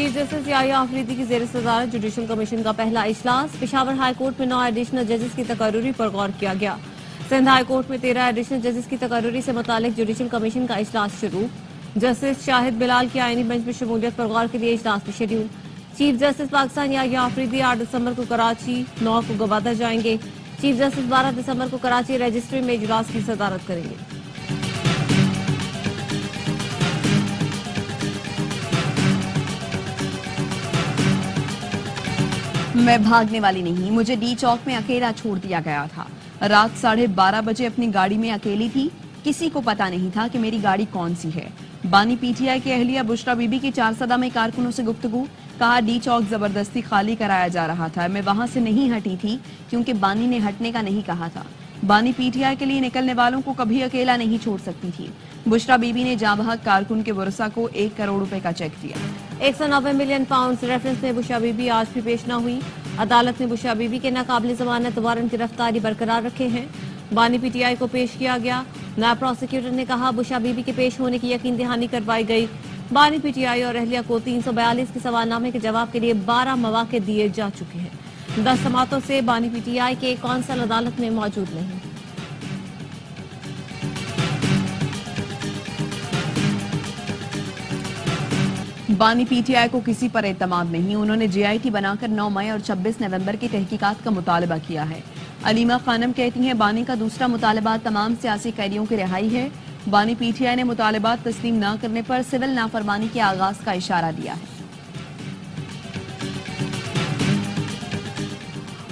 Chief justice Yahya Afridi की ज़ेर सदारत जुडिशल कमीशन का पहला इजलास। पेशावर हाई कोर्ट में 9 एडिशनल जजेस की तकर्रुरी पर गौर किया गया। सिंध हाई कोर्ट में 13 एडिशनल जजेस की तकर्रुरी से मुतालिक जुडिशल कमीशन का इजलास शुरू। जस्टिस शाहिद बिलाल की आईनी बेंच में शमूलियत पर गौर के लिए इजलास में schedule. Chief justice Pakistan Yahya Afridi 8 दिसंबर को कराची, 9 को गवादर जाएंगे। चीफ जस्टिस 12 दिसंबर को कराची रजिस्ट्री में इजलास की सदारत करेंगे। मैं भागने वाली नहीं, मुझे डी चौक में अकेला छोड़ दिया गया था। रात 12:30 बजे अपनी गाड़ी में अकेली थी। किसी को पता नहीं था कि मेरी गाड़ी कौन सी है। बानी पीटीआई की अहलिया बुशरा बीबी की 4 सदा में कारकुनों से गुफ्तगू। कहा, डी चौक जबरदस्ती खाली कराया जा रहा था। मैं वहां से नहीं हटी थी क्योंकि बानी ने हटने का नहीं कहा था। बानी पीटीआई के लिए निकलने वालों को कभी अकेला नहीं छोड़ सकती थी। बुशरा बीबी ने जांबहक कारकुन के वरसा को 1 करोड़ रुपए का चेक दिया। 190 मिलियन पाउंड रेफरेंस में बुशरा बीबी आज भी पेश न हुई। अदालत ने बुशरा बीबी के नाकाबिल जमानत वारंट गिरफ्तारी बरकरार रखे हैं। बानी पीटीआई को पेश किया गया। नायब प्रोसिक्यूटर ने कहा, बुशरा बीबी के पेश होने की यकीन दहानी करवाई गई। बानी पीटीआई और अहलिया को 342 के सवालनामे के जवाब के लिए 12 मौके दिए जा चुके हैं। 10 समातों से बानी पीटीआई के कौंसल अदालत में मौजूद नहीं। बानी पीटीआई को किसी पर एतमाद नहीं। उन्होंने जेआईटी बनाकर 9 मई और 26 नवंबर की तहकीकात का मुतालबा किया है। अलीमा खानम कहती हैं, बानी का दूसरा मुतालबा तमाम सियासी कैदियों की रिहाई है। बानी पीटीआई ने मुतालबात तस्लीम न करने पर सिविल नाफरमानी के आगाज का इशारा दिया है।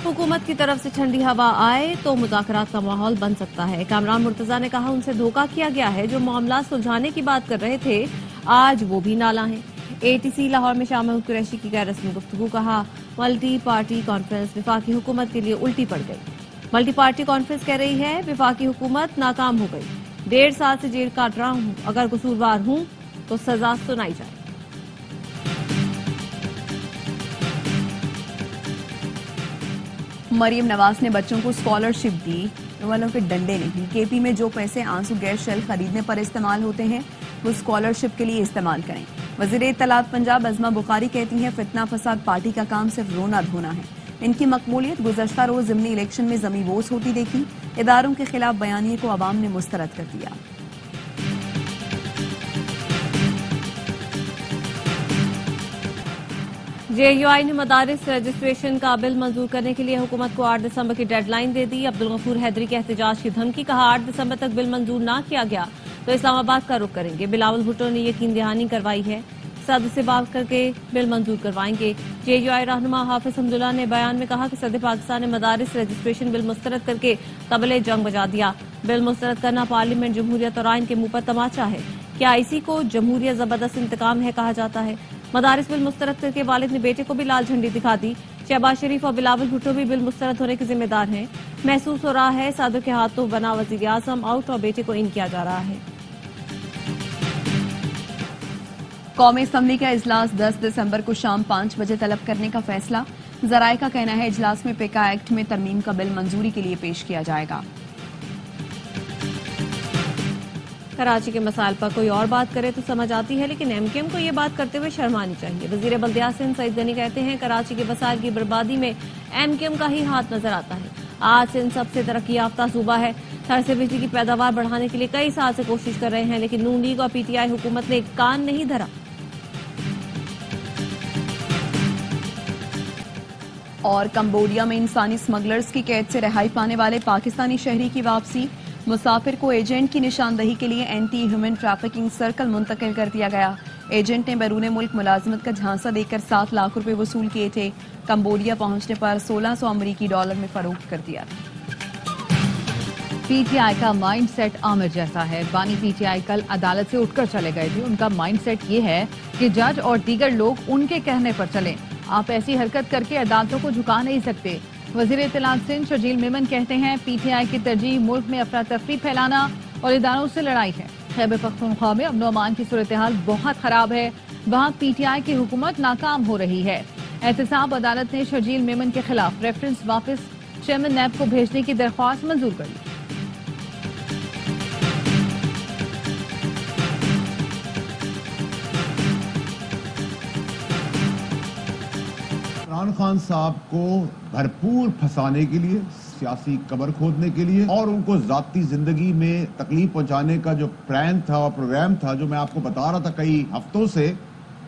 हुकूमत की तरफ से ठंडी हवा आए तो मुज़ाकरात का माहौल बन सकता है। कामरान मुर्तजा ने कहा, उनसे धोखा किया गया है। जो मामला सुलझाने की बात कर रहे थे, आज वो भी नाला है। एटीसी लाहौर में शाह महमूद कुरैशी की गैर रस्मी गुफ्तगू। कहा, मल्टी पार्टी कॉन्फ्रेंस विफाकी हुकूमत के लिए उल्टी पड़ गई। मल्टी पार्टी कॉन्फ्रेंस कह रही है विफाकी हुकूमत नाकाम हो गई। 1.5 साल से जेल काट रहा हूं, अगर कसूरवार हूं तो सजा सुनाई जाए। मरियम नवाज ने बच्चों को स्कॉलरशिप दी, वालों के डंडे नहीं। केपी में जो पैसे आंसू गैस शेल खरीदने पर इस्तेमाल होते हैं वो स्कॉलरशिप के लिए इस्तेमाल करें। वज़ीर इत्तलात पंजाब अज़मा बुखारी कहती हैं, फितना फसाद पार्टी का काम सिर्फ रोना धोना है। इनकी मकबूलियत गुज़श्ता रोज ज़िमनी इलेक्शन में ज़मीबोस होती देखी। इदारों के खिलाफ बयानिए को अवाम ने मुस्तरद कर दिया। जेयूआई ने मदारिस रजिस्ट्रेशन का बिल मंजूर करने के लिए हुकूमत को 8 दिसंबर की डेडलाइन दे दी। अब्दुल गफूर हैदरी के एहतजाज की धमकी। कहा, 8 दिसंबर तक बिल मंजूर ना किया गया तो इस्लामाबाद का रुख करेंगे। बिलावल भुट्टो ने यकीन दहानी करवाई है, सदर से बात करके बिल मंजूर करवाएंगे। जेयूआई रहनुमा हाफिज हमदुल्ला ने बयान में कहा कि सदर पाकिस्तान ने मदारिस रजिस्ट्रेशन बिल मुस्तरद करके तबले जंग बजा दिया। बिल मुस्तरद करना पार्लियामेंट, जमहूरियत और आइन के मुंह पर तमाचा है। क्या इसी को जमहूरियत जबरदस्त इंतकाम है कहा जाता है? मदारिस बिल मुस्तरद करके वालिद ने बेटे को भी लाल झंडी दिखा दी। शहबाज शरीफ और बिलावल भुट्टो भी बिल मुस्तरद होने के जिम्मेदार हैं। महसूस हो रहा है सदर के हाथों बना वजीर आजम आउट और बेटे को इन किया जा रहा है। कौमी असम्बली का इजलास 10 दिसंबर को शाम 5 बजे तलब करने का फैसला। जराये का कहना है, इजलास में पेका एक्ट में तरमीम का बिल मंजूरी के लिए पेश किया जाएगा। कराची के मसाइल पर कोई और बात करे तो समझ आती है, लेकिन एमकेएम को ये बात करते हुए शर्म आनी चाहिए। वजीर बल्दियात सिंध सईद गनी कहते हैं, कराची के वसाइल की बर्बादी में एमकेएम का ही हाथ नजर आता है। आज सिंध सबसे तरक्की याफ्ता सूबा है। थर से बिजली की पैदावार बढ़ाने के लिए कई साल से कोशिश कर रहे हैं, लेकिन नून लीग और पीटीआई हुकूमत ने कान नहीं धरा। और कंबोडिया में इंसानी स्मगलर्स की कैद से रिहाई पाने वाले पाकिस्तानी शहरी की वापसी। मुसाफिर को एजेंट की निशानदही के लिए एंटी ह्यूमन ट्रैफिकिंग सर्कल मुंतकिल कर दिया गया। एजेंट ने बैरून मुल्क मुलाजिमत का झांसा देकर 7 लाख रुपए वसूल किए थे। कंबोडिया पहुंचने पर 1600 अमरीकी डॉलर में फरोख्त कर दिया था। पीटीआई का माइंडसेट आमिर जैसा है। बानी पीटीआई कल अदालत से उठकर चले गए थे। उनका माइंडसेट ये है कि जज और दीगर लोग उनके कहने पर चलें। आप ऐसी हरकत करके अदालतों को झुका नहीं सकते। वजीर इत्तलात सिंध शजील मेमन कहते हैं, पीटीआई की तरजीह मुल्क में अफरा तफरी फैलाना और इदारों से लड़ाई है। खैबर पख्तूनख्वा में अमन अमान की सूरत हाल बहुत खराब है। वहाँ पीटीआई की हुकूमत नाकाम हो रही है। एहतसाब अदालत ने शजील मेमन के खिलाफ रेफरेंस वापस चेयरमैन नैब को भेजने की दरख्वास्त मंजूर कर ली। इमरान खान साहब को भरपूर फंसाने के लिए, सियासी कबर खोदने के लिए और उनको जाती जिंदगी में तकलीफ पहुंचाने का जो प्लान था और प्रोग्राम था, जो मैं आपको बता रहा था कई हफ्तों से,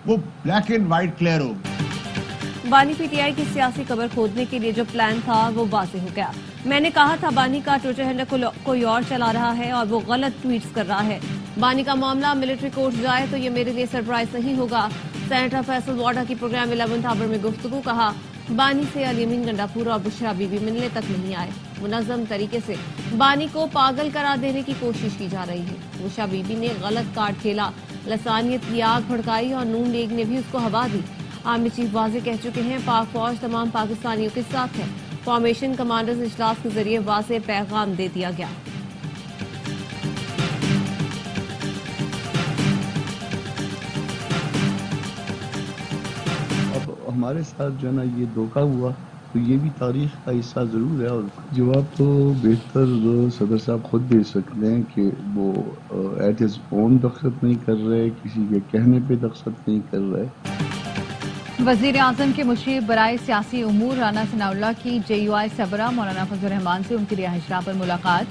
वो ब्लैक एंड व्हाइट क्लियर हो गया। बानी पीटीआई की सियासी कबर खोदने के लिए जो प्लान था वो वाज़ेह हो गया। मैंने कहा था बानी का ट्विटर हैंडल कोई और चला रहा है और वो गलत ट्वीट्स कर रहा है। बानी का मामला मिलिट्री कोर्ट जाए तो ये मेरे लिए सरप्राइज नहीं होगा। सेनेटर फैसल वाडा की प्रोग्राम 11th आवर में गुफ्तगू। कहा बानी से अलीमीन गंडापुर और बुशरा बीबी मिलने तक नहीं आए। मुनज़्ज़म तरीके से बानी को पागल करार देने की कोशिश की जा रही है। बुशरा बीबी ने गलत कार्ड खेला, लसानियत की आग भड़काई और नून लीग ने भी उसको हवा दी। आर्मी चीफ वाजे कह चुके हैं पाक फौज तमाम पाकिस्तानियों के साथ है। फॉर्मेशन कमांडर्स इजलास के जरिए वाजे पैगाम दे दिया गया। अब हमारे साथ जो है ना ये धोखा हुआ, तो ये भी तारीख का हिस्सा जरूर है। और जवाब तो बेहतर सदर साहब खुद दे सकते हैं कि वो एट हिज ओन दस्तखत नहीं कर रहे, किसी के कहने पे दस्तखत नहीं कर रहे। वजीर आजम के मुशीर बराए सियासी उमूर राना सनाउल्लाह की JUI सबरा मौलाना फजल रहमान से उनकी रिहाइशगाह पर मुलाकात।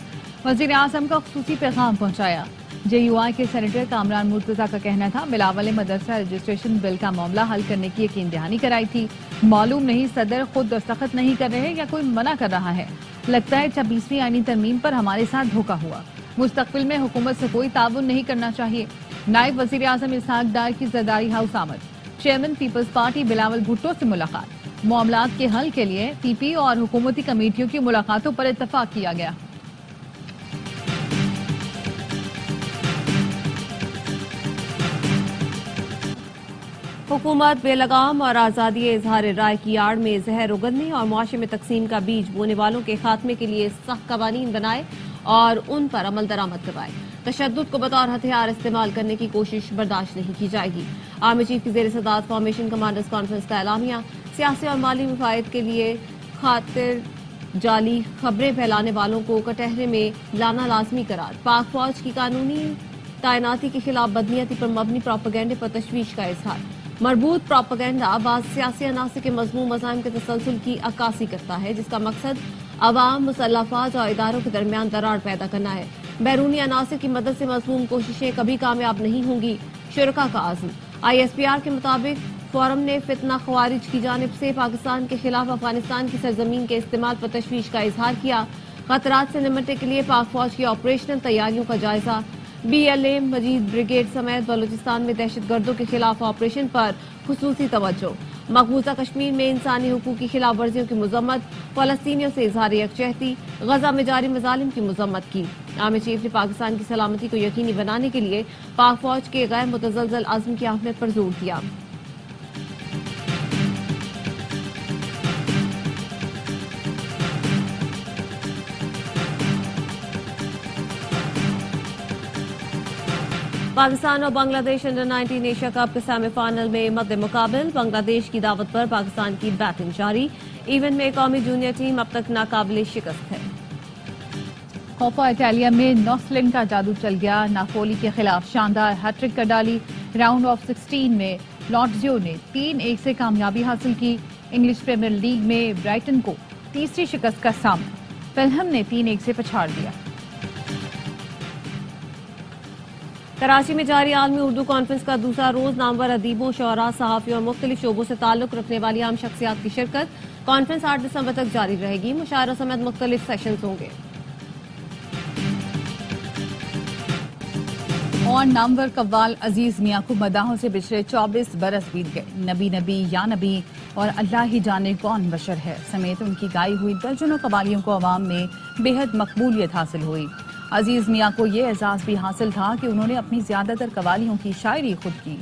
वजीर आजम का खुसूसी पैगाम पहुंचाया। JUI के सेनेटर कामरान मुर्तजा का कहना था बिलावल मदरसा रजिस्ट्रेशन बिल का मामला हल करने की यकीन दहानी कराई थी। मालूम नहीं सदर खुद दस्तखत नहीं कर रहे या कोई मना कर रहा है। लगता है 26वीं आईनी तरमीम पर हमारे साथ धोखा हुआ। मुस्तकबिल में हुकूमत से कोई ताउन नहीं करना चाहिए। नायब वजीर आजम इसहाक डार की जरदारी हाउस आमद। Chairman Peoples Party Bilawal Bhutto से मुलाकात। मामलात के हल के लिए PP और हुकूमती कमेटियों की मुलाकातों पर इत्तफाक किया गया। हुकूमत बेलगाम और आज़ादी इजहार राय की आड़ में जहर उगलने और मुआशरे में तकसीम का बीज बोने वालों के खात्मे के लिए सख्त कवानीन बनाए और उन पर अमल दरामद करवाए। तशद्दुद को बतौर हथियार इस्तेमाल करने की कोशिश बर्दाश्त नहीं की जाएगी। आर्मी चीफ की ज़ेर सदारत फॉर्मेशन कमांडर्स कॉन्फ्रेंस का एलामिया। सियासी और माली मुफायद के लिए खातिर जाली खबरें फैलाने वालों को कटहरे में लाना लाजमी करार। पाक फौज की कानूनी तैनाती के खिलाफ बदनीयती पर मबनी प्रोपेगेंडे पर तशवीश का इजहार। मरबूत प्रोपेगेंडा बाद सियासी अनासर के मजमूम मज़ाहिम के तसलसल की अक्कासी करता है, जिसका मकसद अवाम, मुसल्लह अफवाज और इदारों के दरमियान दरार पैदा करना है। बैरूनी अनासर की मदद से मजमूम कोशिशें कभी कामयाब नहीं होंगी। शुरका का आज़म। ISPR के मुताबिक फोरम ने फितना ख्वारिज की जानिब से पाकिस्तान के खिलाफ अफगानिस्तान की सरजमीन के इस्तेमाल पर तशवीश का इजहार किया। खतरात से निपटने के लिए पाक फौज की ऑपरेशनल तैयारियों का जायजा। BLA मजीद ब्रिगेड समेत बलूचिस्तान में दहशतगर्दों के खिलाफ ऑपरेशन पर खुसूसी तवज्जो। मकबूजा कश्मीर में इंसानी हुकूक की खिलाफ वर्जियों की मजम्मत। फलस्तीनियों से इजहार यकजहती। गजा में जारी मजालिम की मजम्मत की। आर्मी चीफ ने पाकिस्तान की सलामती को यकीनी बनाने के लिए पाक फौज के गैर मुतज़लज़ल अज़्म की अहमियत पर जोर दिया। पाकिस्तान और बांग्लादेश अंडर-19 एशिया कप के सेमीफाइनल में मद्दे मुकाबिल। बांग्लादेश की दावत पर पाकिस्तान की बैटिंग जारी। इवेंट में कौमी जूनियर टीम अब तक नाकाबिले शिकस्त है। कोपा इटालिया में नॉसलिन का जादू चल गया। नापोली के खिलाफ शानदार हैट्रिक कर डाली। राउंड ऑफ 16 में लॉट्जियो ने 3-1 से कामयाबी हासिल की। इंग्लिश प्रीमियर लीग में ब्राइटन को तीसरी शिकस्त का सामना फुलहम ने 3-1 से पछाड़ दिया। कराची में जारी आलमी उर्दू कॉन्फ्रेंस का दूसरा रोज नामवर अदीबों, शोरा, सहाफियों और मुख्तलिफ शोबों से ताल्लुक रखने वाली आम शख्सियात की शिरकत। कॉन्फ्रेंस 8 दिसंबर तक जारी रहेगी। मुशायरों समेत मुख्तलिफ सेशंस होंगे। और नामवर कव्वाल अजीज मियां को मदाहों से पिछले 24 बरस बीत गए। नबी नबी या नबी और अल्लाह ही जाने कौन बशर है समेत उनकी गाई हुई दर्जनों कवालियों को अवाम में बेहद मकबूलियत हासिल हुई। अजीज मियां को ये एजाज भी हासिल था कि उन्होंने अपनी ज्यादातर कवालियों की शायरी खुद की।